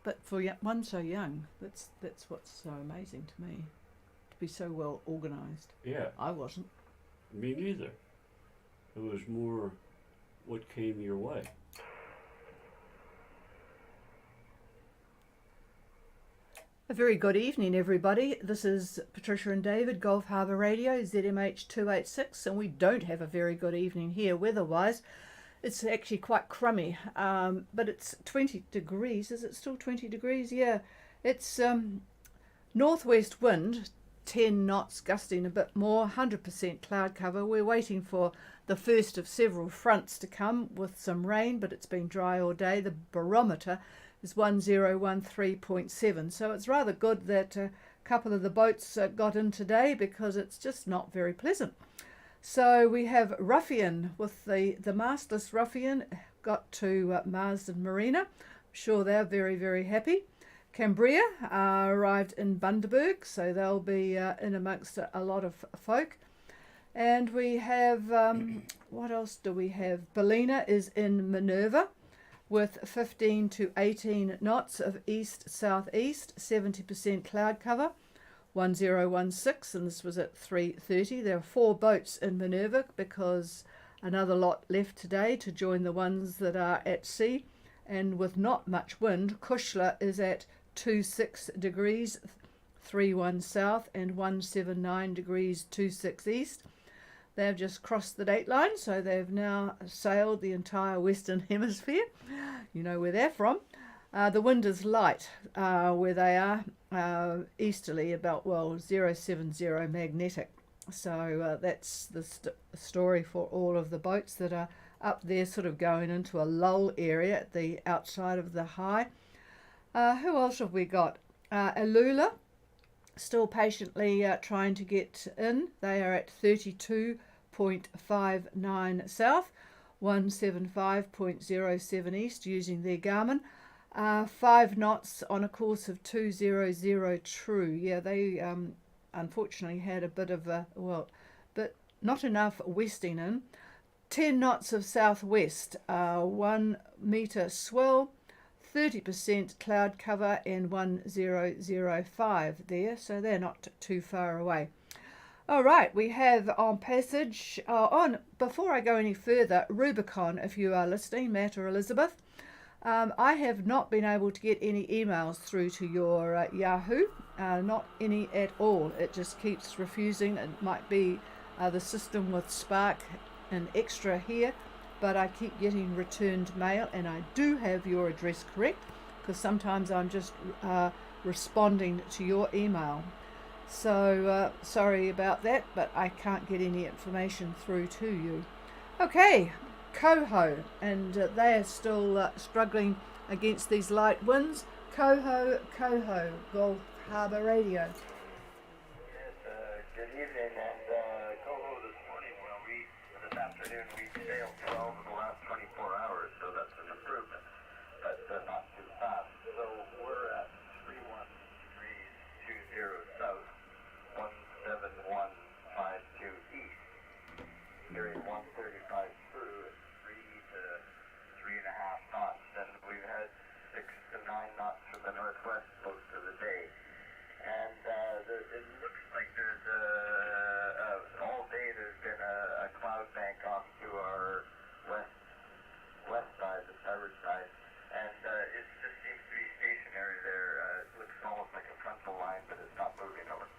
But for one so young, that's what's so amazing to me, to be so well organised. Yeah. I wasn't. Me neither. It was more what came your way. A very good evening, everybody. This is Patricia and David, Gulf Harbour Radio, ZMH 286, and we don't have a very good evening here weather-wise. It's actually quite crummy, but it's 20 degrees. Is it still 20 degrees? Yeah. It's northwest wind, 10 knots, gusting a bit more, 100% cloud cover. We're waiting for the first of several fronts to come with some rain, but it's been dry all day. The barometer is 1013.7, so it's rather good that a couple of the boats got in today, because it's just not very pleasant. So we have Ruffian with the mastless Ruffian got to Marsden Marina. I'm sure they're very, very happy. Cambria arrived in Bundaberg, so they'll be in amongst a lot of folk. And we have, what else do we have? Ballina is in Minerva with 15 to 18 knots of east-southeast, 70% cloud cover. 1016, and this was at 3:30. There are 4 boats in Minerva, because another lot left today to join the ones that are at sea. And with not much wind, Kushla is at 26 degrees 31 south and 179 degrees 26 east. They've just crossed the date line, so they've now sailed the entire Western Hemisphere. You know where they're from. The wind is light where they are, easterly, about, 070 magnetic. So that's the story for all of the boats that are up there, sort of going into a lull area at the outside of the high. Who else have we got? Alula, still patiently trying to get in. They are at 32.59 south, 175.07 east, using their Garmin. 5 knots on a course of 200 true. Yeah, they unfortunately had a bit of but not enough westing in. 10 knots of southwest, 1 metre swell, 30% cloud cover, and 1005 there, so they're not too far away. All right, we have on passage before I go any further, Rubicon, if you are listening, Matt or Elizabeth. I have not been able to get any emails through to your Yahoo, not any at all. It just keeps refusing. It might be the system with Spark and Extra here, but I keep getting returned mail, and I do have your address correct, because sometimes I'm just responding to your email. So sorry about that, but I can't get any information through to you. Okay. Coho, and they are still struggling against these light winds. Coho, Gulf Harbour Radio. Yes, good evening, and Coho this morning, this afternoon, we sailed 12 in the last 24 hours, so that's an improvement, but not too fast. So we're at 31 degrees 20 south, 17152 east, carrying 135 true, 3.5 knots, and we've had 6 to 9 knots from the northwest most of the day. And it looks like there's all day there's been a cloud bank off to our west side, the starboard side, and it just seems to be stationary there. It looks almost like a frontal line, but it's not moving over.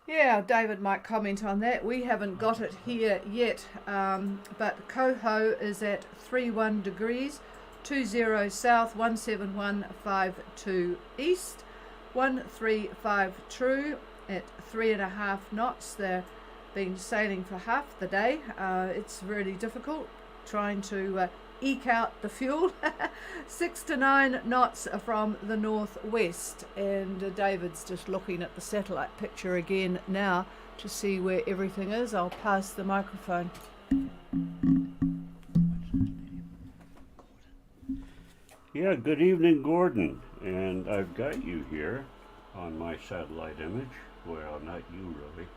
Yeah, David might comment on that. We haven't got it here yet, but Coho is at 31 degrees 20 south, 17152 east, 135 true at 3.5 knots. They've been sailing for half the day. It's really difficult trying to eke out the fuel. 6 to 9 knots from the northwest, and David's just looking at the satellite picture again now to see where everything is. I'll pass the microphone. Yeah, good evening, Gordon. And I've got you here on my satellite image. Well, not you really,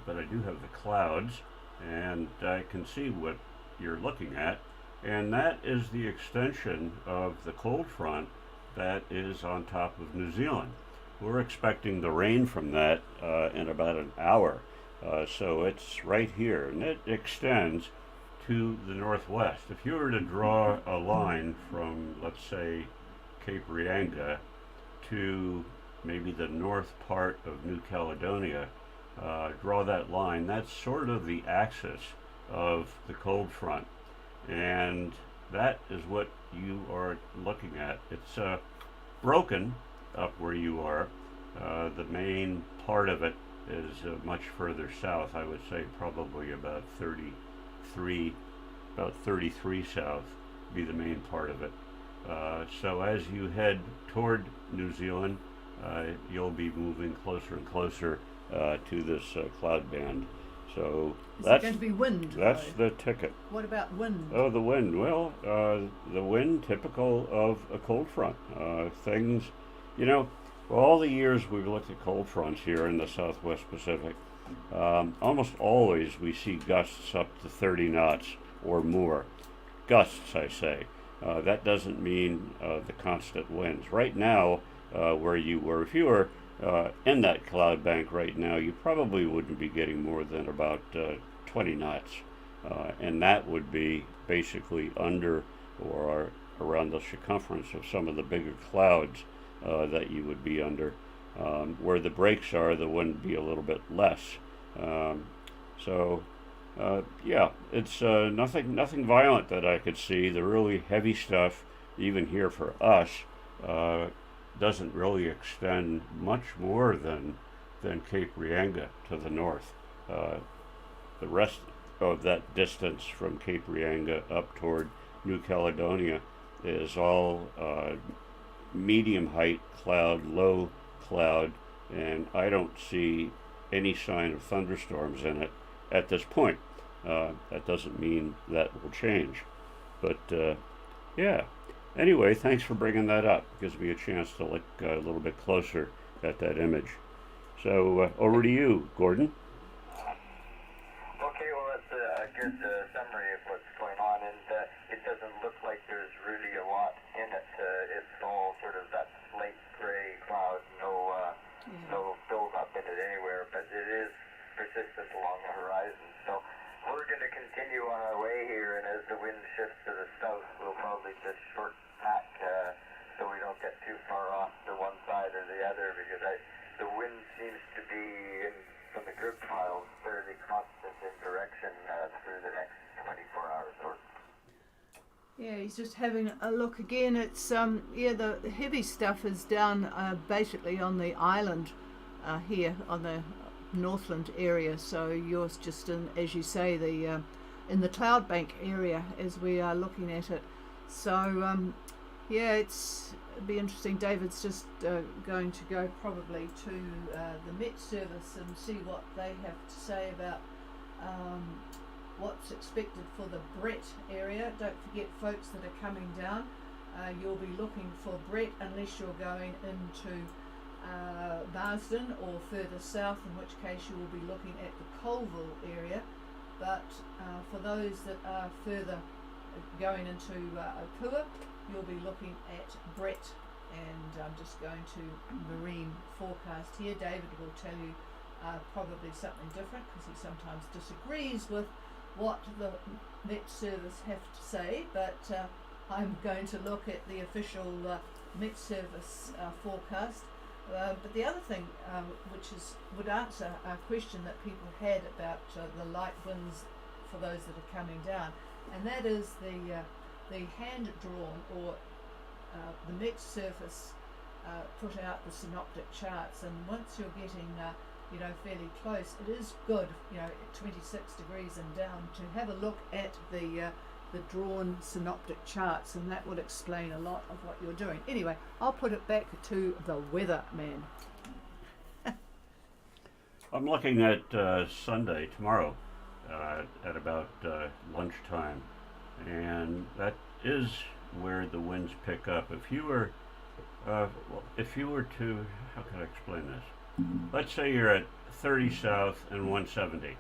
but I do have the clouds, and I can see what you're looking at. And that is the extension of the cold front that is on top of New Zealand. We're expecting the rain from that in about an hour. So it's right here, and it extends to the northwest. If you were to draw a line from, let's say, Cape Reinga to maybe the north part of New Caledonia, draw that line, that's sort of the axis of the cold front. And that is what you are looking at. It's broken up where you are. The main part of it is much further south. I would say probably about 33 south be the main part of it. So as you head toward New Zealand, you'll be moving closer and closer to this cloud band. So Is it going to be wind? That's though? the ticket. What about wind? Oh, the wind. Well, the wind typical of a cold front. Things, you know, for all the years we've looked at cold fronts here in the Southwest Pacific, almost always we see gusts up to 30 knots or more. Gusts, I say. That doesn't mean the constant winds. Right now, where you were, if you were in that cloud bank right now, you probably wouldn't be getting more than about 20 knots. And that would be basically under or around the circumference of some of the bigger clouds that you would be under. Where the breaks are, the wind would be a little bit less. Yeah, it's nothing violent that I could see. The really heavy stuff, even here for us, doesn't really extend much more than Cape Reinga to the north. The rest of that distance from Cape Reinga up toward New Caledonia is all medium height cloud, low cloud, and I don't see any sign of thunderstorms in it at this point. That doesn't mean that will change. But yeah. Anyway, thanks for bringing that up. It gives me a chance to look a little bit closer at that image. So over to you, Gordon. Okay, well, that's a good summary of what's going on, and it doesn't look like there's really a lot in it. It's all sort of that slate gray cloud, no build up in it anywhere, but it is persistent along the horizon. So we're going to continue on our way here, and as the wind shifts to the south, we'll probably just short tack so we don't get too far off to one side or the other, because the wind seems to be, from the group files, fairly constant in direction through the next 24 hours or Yeah, he's just having a look again. It's the heavy stuff is down basically on the island here on the Northland area. So yours just in, as you say, the in the cloud bank area as we are looking at it. So it'd be interesting. David's just going to go probably to the Met Service and see what they have to say about what's expected for the Brett area. Don't forget, folks that are coming down, you'll be looking for Brett unless you're going into Marsden or further south, in which case you will be looking at the Colville area. But for those that are further going into Opua, you'll be looking at Brett. And I'm just going to marine forecast here. David will tell you probably something different, because he sometimes disagrees with what the Met Service have to say, but I'm going to look at the official Met Service forecast. But the other thing would answer a question that people had about the light winds for those that are coming down, and that is the hand-drawn, or the Met Service put out the synoptic charts, and once you're getting fairly close, it is good, at 26 degrees and down, to have a look at the drawn synoptic charts, and that will explain a lot of what you're doing. Anyway, I'll put it back to the weather man. I'm looking at Sunday, tomorrow, at about lunchtime, and that is where the winds pick up. If you were to, how can I explain this? Let's say you're at 30 south and 170.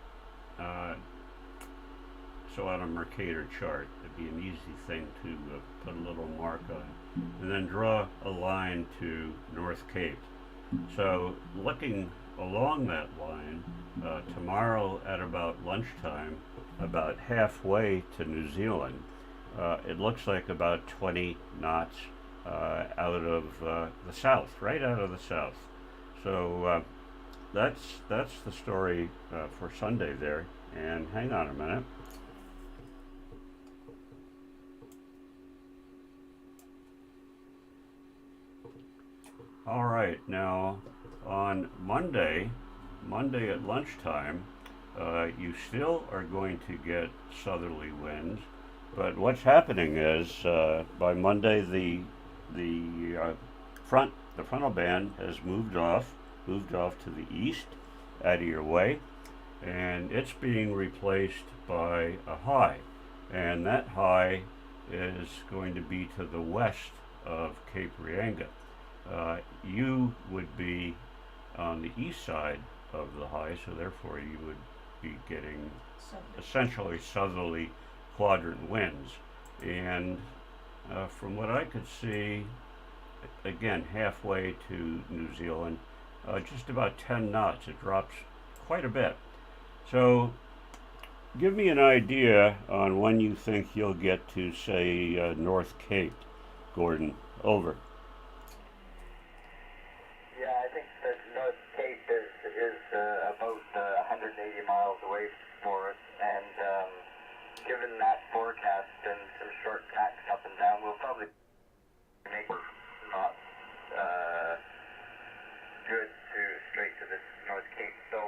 So on a Mercator chart, be an easy thing to put a little mark on. And then draw a line to North Cape. So looking along that line, tomorrow at about lunchtime, about halfway to New Zealand, it looks like about 20 knots out of the south, right out of the south. So that's the story for Sunday there. And hang on a minute. All right, now on Monday at lunchtime, you still are going to get southerly winds, but what's happening is by Monday the frontal band has moved off to the east, out of your way, and it's being replaced by a high, and that high is going to be to the west of Cape Reinga. You would be on the east side of the high, so therefore you would be getting essentially southerly quadrant winds. And from what I could see, again, halfway to New Zealand, just about 10 knots. It drops quite a bit. So give me an idea on when you think you'll get to, say, North Cape, Gordon. Over. Yeah, I think that North Cape is about 180 miles away for us, and given that forecast and some short tacks up and down, we'll probably make it not good to straight to this North Cape. So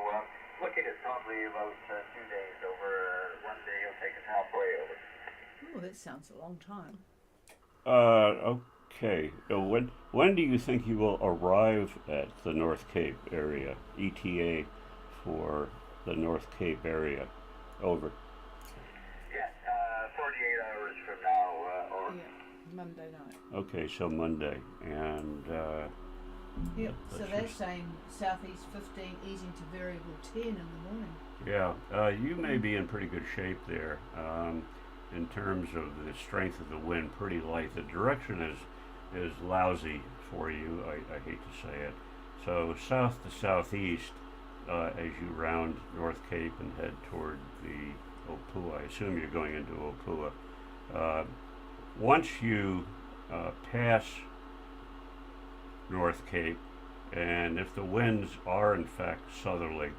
looking at probably about 2 days over. One day it'll take us halfway over. Oh, that sounds a long time. Okay. When do you think you will arrive at the North Cape area? ETA for the North Cape area. Over. Yeah, 48 hours from now. Over. Yeah, Monday night. Okay, so Monday. And yep, so they're saying southeast 15, easing to variable 10 in the morning. yeah, you may be in pretty good shape there. In terms of the strength of the wind, pretty light. The direction is lousy for you, I hate to say it. So south to southeast as you round North Cape and head toward the Opua. I assume you're going into Opua. Once you pass North Cape, and if the winds are in fact southerly,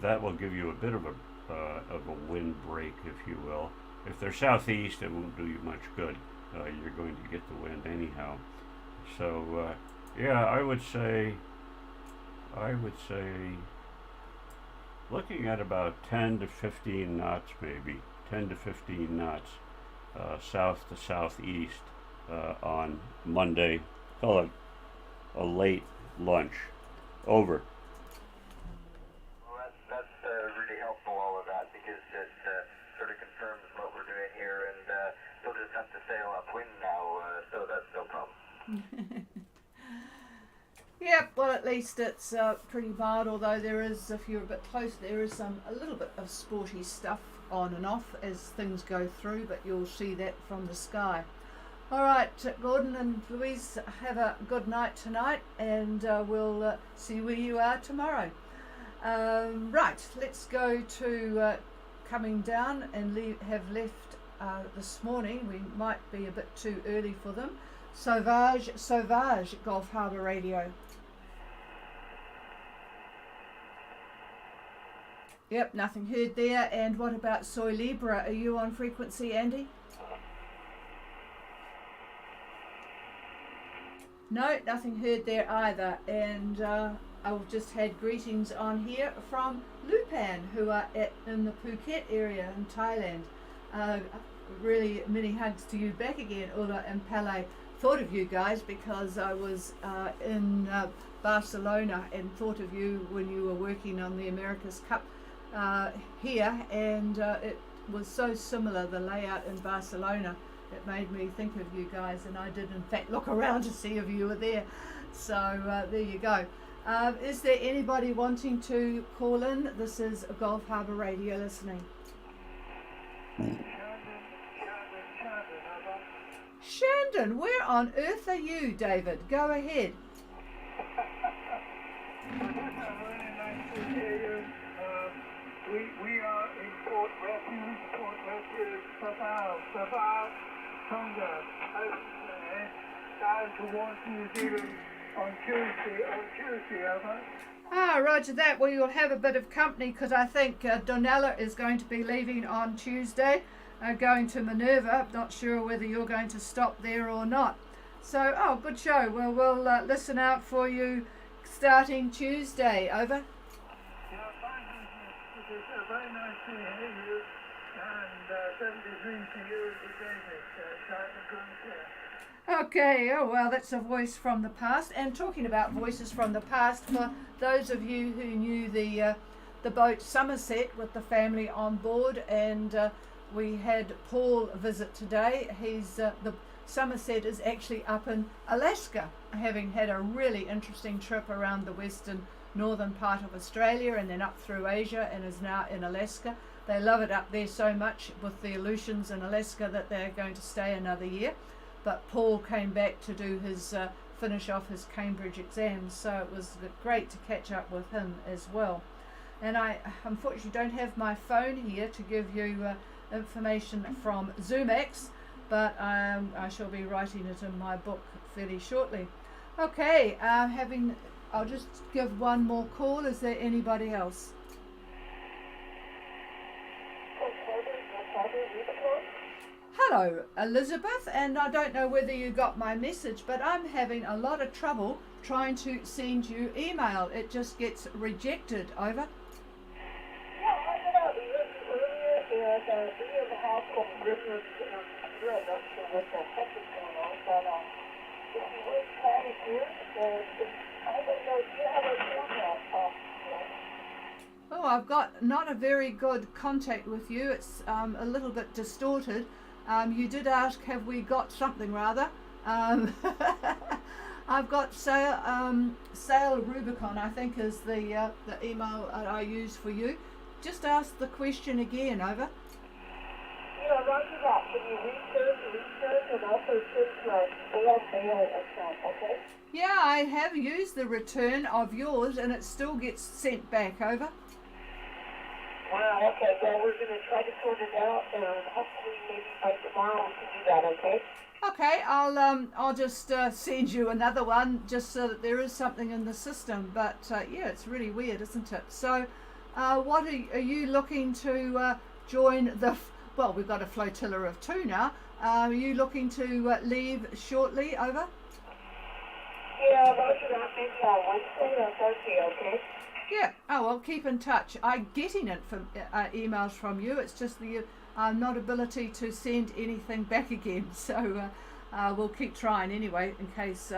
that will give you a bit of a wind break, if you will. If they're southeast, it won't do you much good. You're going to get the wind anyhow. So, yeah, I would say, looking at about 10 to 15 knots, maybe 10 to 15 knots, south to southeast on Monday. Call it a late lunch. Over. Well, that's really helpful, all of that, because it sort of confirms what we're doing here, and we'll just have to sail upwind now, so that's no problem. Yep, well at least it's pretty mild, although there is, if you're a bit close, there is a little bit of sporty stuff on and off as things go through, but you'll see that from the sky. Alright, Gordon and Louise, have a good night tonight, and we'll see where you are tomorrow. Right, let's go to coming down and have left this morning. We might be a bit too early for them. Sauvage, Gulf Harbour Radio. Yep, nothing heard there. And what about Soy Libra? Are you on frequency, Andy? No, nothing heard there either. And I've just had greetings on here from Lupan, who are in the Phuket area in Thailand. Really many hugs to you back again, Ulla and Pele. Thought of you guys because I was in Barcelona and thought of you when you were working on the America's Cup here, and it was so similar, the layout in Barcelona. It made me think of you guys, and I did in fact look around to see if you were there. So there you go. Is there anybody wanting to call in? This is Gulf Harbour Radio listening. Shandon, where on earth are you, David? Go ahead. Very nice to hear you. We are in Port Refuge, Sabah, Tonga. Down towards New Zealand on Tuesday, over. Ah, roger that. Well, you'll have a bit of company because I think Donella is going to be leaving on Tuesday, going to Minerva. Not sure whether you're going to stop there or not. So, oh, good show. Well, we'll listen out for you starting Tuesday. Over. Yeah, fine. It is very nice to hear you, and 73 to you, David. Okay, oh well, that's a voice from the past. And talking about voices from the past, for those of you who knew the boat Somerset with the family on board, and we had Paul visit today. He's the Somerset is actually up in Alaska, having had a really interesting trip around the northern part of Australia and then up through Asia, and is now in Alaska. They love it up there so much with the Aleutians in Alaska that they're going to stay another year. But Paul came back to do his finish off his Cambridge exams, so it was great to catch up with him as well. And I unfortunately don't have my phone here to give you information from ZoomX, but I shall be writing it in my book fairly shortly. Okay, I'll just give one more call. Is there anybody else? Hello, Elizabeth, and I don't know whether you got my message, but I'm having a lot of trouble trying to send you email. It just gets rejected. Over. Yeah, I did out earlier, and we have a house called Griffith, I'm not sure what the heck is going on, but if you would call me here, I don't know, do you have a phone now? Oh, I've got not a very good contact with you. It's a little bit distorted. You did ask, have we got something rather? I've got Sale Rubicon, I think is the email I use for you. Just ask the question again. Over. Yeah, roger that. Can you research and also check my mail account, okay? Yeah, I have used the return of yours and it still gets sent back. Over. Wow, okay, well, we're going to try to sort it out, and hopefully maybe by tomorrow we can do that, okay? Okay, I'll just send you another one just so that there is something in the system. But yeah, it's really weird, isn't it? So, what are you looking to join the? Well, we've got a flotilla of two now. Are you looking to leave shortly? Over. Yeah, roger that. Maybe on Wednesday or Thursday, okay? Yeah. Oh, well, keep in touch. I'm getting it from emails from you. It's just the not ability to send anything back again. So we'll keep trying anyway, in case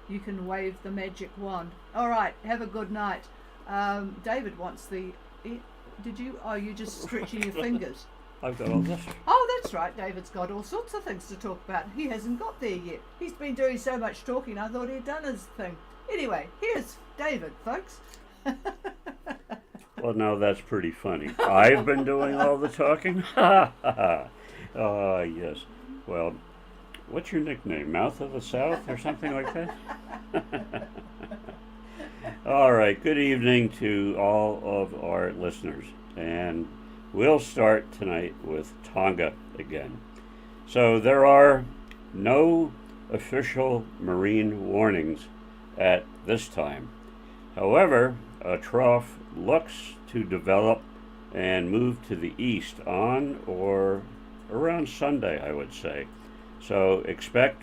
you can wave the magic wand. All right. Have a good night. David wants the. Did you? Oh, you just stretching your fingers. I've got all this. Oh, that's right. David's got all sorts of things to talk about. He hasn't got there yet. He's been doing so much talking. I thought he'd done his thing. Anyway, here's David, folks. Well, now that's pretty funny. I've been doing all the talking? Ha ha ha. Yes. Well, what's your nickname? Mouth of the South or something like that? All right. Good evening to all of our listeners. And we'll start tonight with Tonga again. So there are no official marine warnings at this time. However, a trough looks to develop and move to the east on or around Sunday, I would say. So expect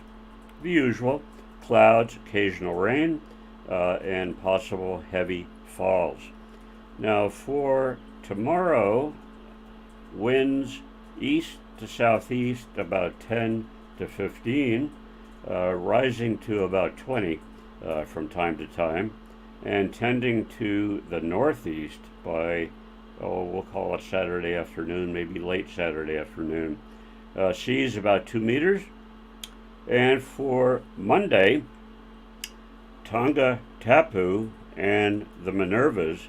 the usual clouds, occasional rain, and possible heavy falls. Now for tomorrow, winds east to southeast about 10 to 15, rising to about 20 from time to time, and tending to the northeast by, we'll call it Saturday afternoon, maybe late Saturday afternoon. Seas about 2 meters. And for Monday, Tonga Tapu and the Minervas,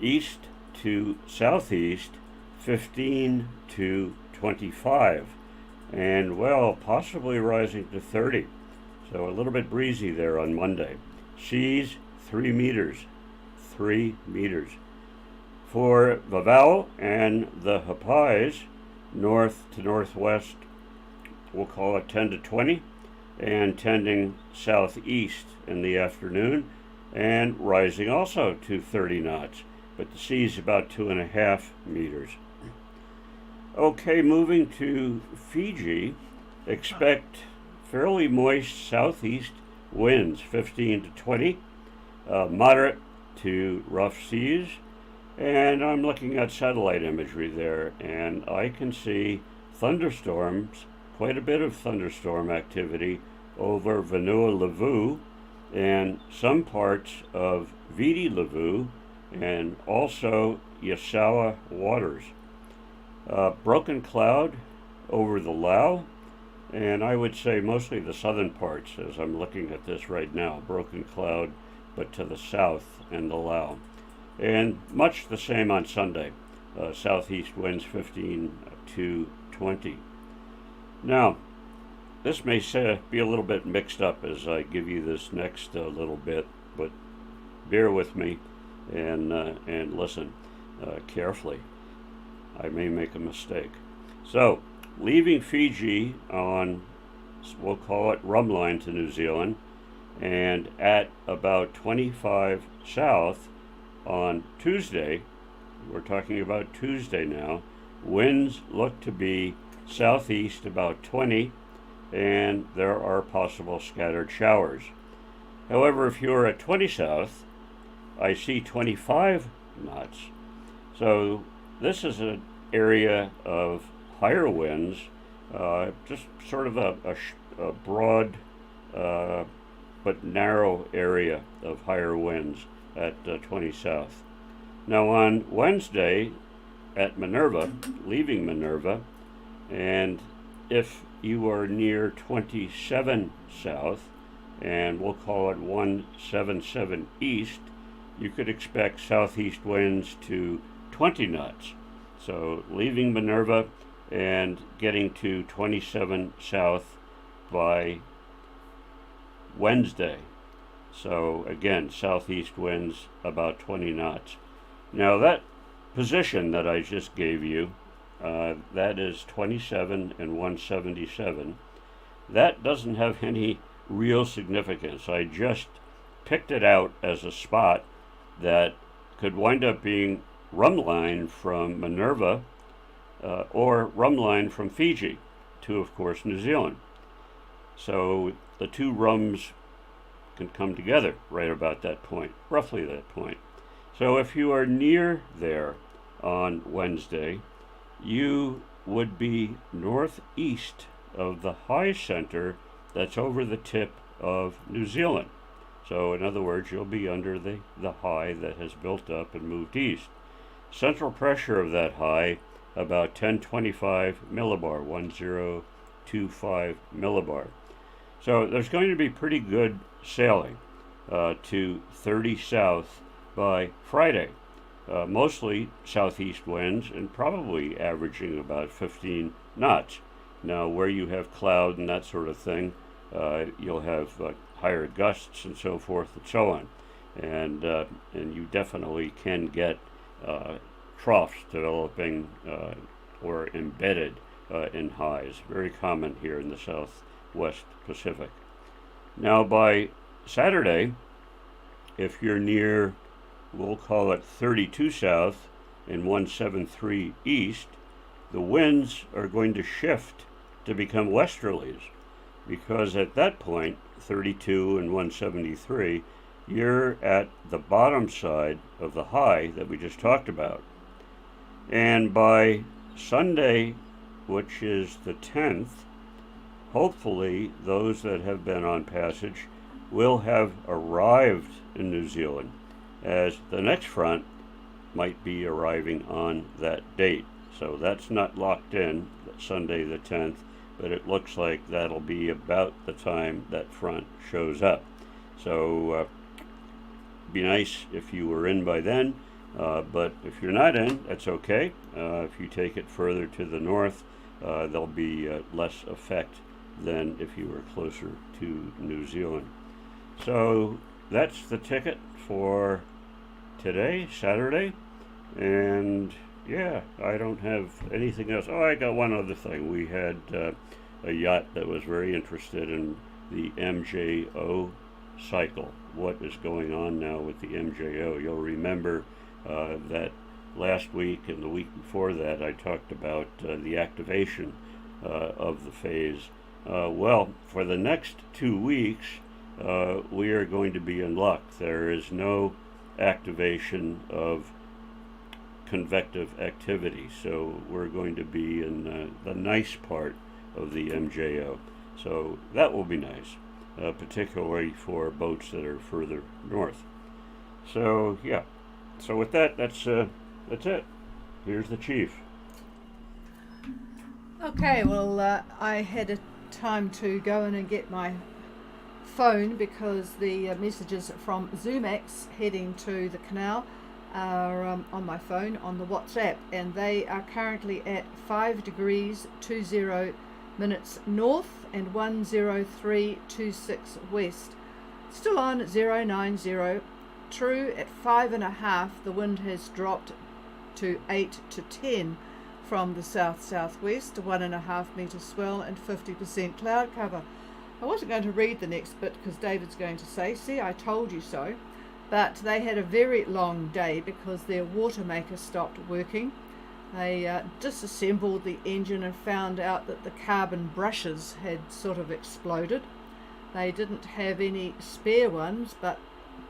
east to southeast, 15 to 25. and well, possibly rising to 30. So a little bit breezy there on Monday. Seas 3 meters. 3 meters. For Vavau and the Hapais, north to northwest, we'll call it 10 to 20, and tending southeast in the afternoon, and rising also to 30 knots, but the sea's about 2.5 meters. Okay, moving to Fiji, expect fairly moist southeast winds, 15 to 20, moderate to rough seas, and I'm looking at satellite imagery there, and I can see thunderstorms, quite a bit of thunderstorm activity over Vanua Levu and some parts of Viti Levu and also Yasawa waters. Broken cloud over the Lau, and I would say mostly the southern parts as I'm looking at this right now. Broken cloud, but to the south and the Lau. And much the same on Sunday. Southeast winds 15 to 20. Now, this may be a little bit mixed up as I give you this next little bit, but bear with me and listen carefully. I may make a mistake. So, leaving Fiji on, we'll call it Rumline to New Zealand, and at about 25 south on Tuesday, we're talking about Tuesday now, winds look to be southeast about 20, and there are possible scattered showers. However, if you're at 20 south, I see 25 knots. So this is an area of higher winds, just sort of a broad but narrow area of higher winds at 20 south. Now on Wednesday at Minerva, leaving Minerva, and if you are near 27 south, and we'll call it 177 east, you could expect southeast winds to 20 knots. So leaving Minerva and getting to 27 south by Wednesday. So again, southeast winds about 20 knots. Now that position that I just gave you, that is 27 and 177. That doesn't have any real significance. I just picked it out as a spot that could wind up being rumline from Minerva or rumline from Fiji to, of course, New Zealand. So the two rums can come together right about that point, roughly that point. So if you are near there on Wednesday, you would be northeast of the high center that's over the tip of New Zealand. So in other words, you'll be under the high that has built up and moved east. Central pressure of that high, about 1025 millibar, 1025 millibar. So there's going to be pretty good sailing to 30 south by Friday. Mostly southeast winds and probably averaging about 15 knots. Now where you have cloud and that sort of thing, you'll have higher gusts and so forth and so on. And you definitely can get troughs developing or embedded in highs. Very common here in the Southwest Pacific. Now by Saturday, if you're near, we'll call it 32 south and 173 east, the winds are going to shift to become westerlies, because at that point, 32 and 173, you're at the bottom side of the high that we just talked about. And by Sunday, which is the 10th, hopefully those that have been on passage will have arrived in New Zealand, as the next front might be arriving on that date. So that's not locked in, Sunday the 10th, but it looks like that'll be about the time that front shows up. So be nice if you were in by then, but if you're not in, that's okay. If you take it further to the north, there'll be less effect than if you were closer to New Zealand. So that's the ticket for today, Saturday, and yeah, I don't have anything else. Oh, I got one other thing. We had a yacht that was very interested in the MJO cycle. What is going on now with the MJO? You'll remember that last week and the week before that I talked about the activation of the phase. Well, for the next 2 weeks, we are going to be in luck. There is no activation of convective activity, so we're going to be in the nice part of the MJO. So that will be nice, particularly for boats that are further north. So yeah, so with that, that's it. Here's the chief. Okay, well, I had a time to go in and get my phone because the messages from ZoomX heading to the canal are on my phone on the WhatsApp, and they are currently at 5 degrees 20 minutes north and 10326 west. Still on 090. True, at 5.5 the wind has dropped to 8 to 10 from the south-southwest, 1.5 metre swell and 50% cloud cover. I wasn't going to read the next bit because David's going to say, see, I told you so. But they had a very long day because their water maker stopped working. They disassembled the engine and found out that the carbon brushes had sort of exploded. They didn't have any spare ones, but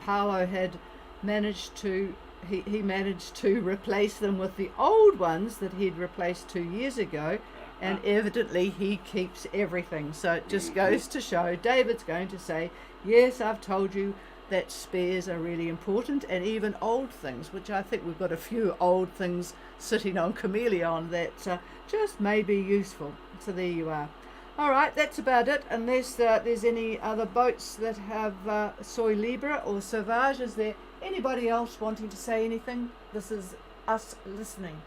Paolo had managed to he managed to replace them with the old ones that he'd replaced 2 years ago, and evidently he keeps everything. So it just goes to show, David's going to say, yes, I've told you that spares are really important, and even old things, which I think we've got a few old things sitting on Chameleon that just may be useful. So there you are. All right, that's about it, unless there's any other boats that have Soy Libre or Sauvage. Is there anybody else wanting to say anything? This is us listening.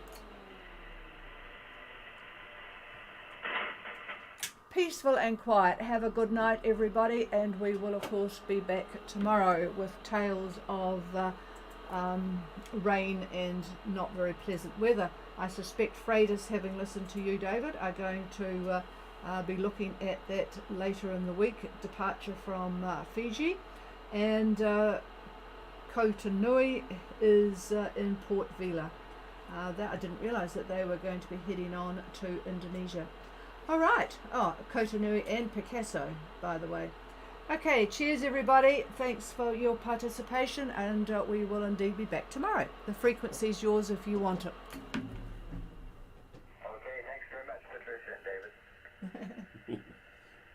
Peaceful and quiet. Have a good night, everybody, and we will, of course, be back tomorrow with tales of rain and not very pleasant weather. I suspect freighters, having listened to you, David, are going to be looking at that later in the week, departure from Fiji, and Koh Tanui is in Port Vila. I didn't realise that they were going to be heading on to Indonesia. All right. Oh, Koh Tanui and Picasso, by the way. Okay, cheers everybody. Thanks for your participation, and we will indeed be back tomorrow. The frequency is yours if you want it.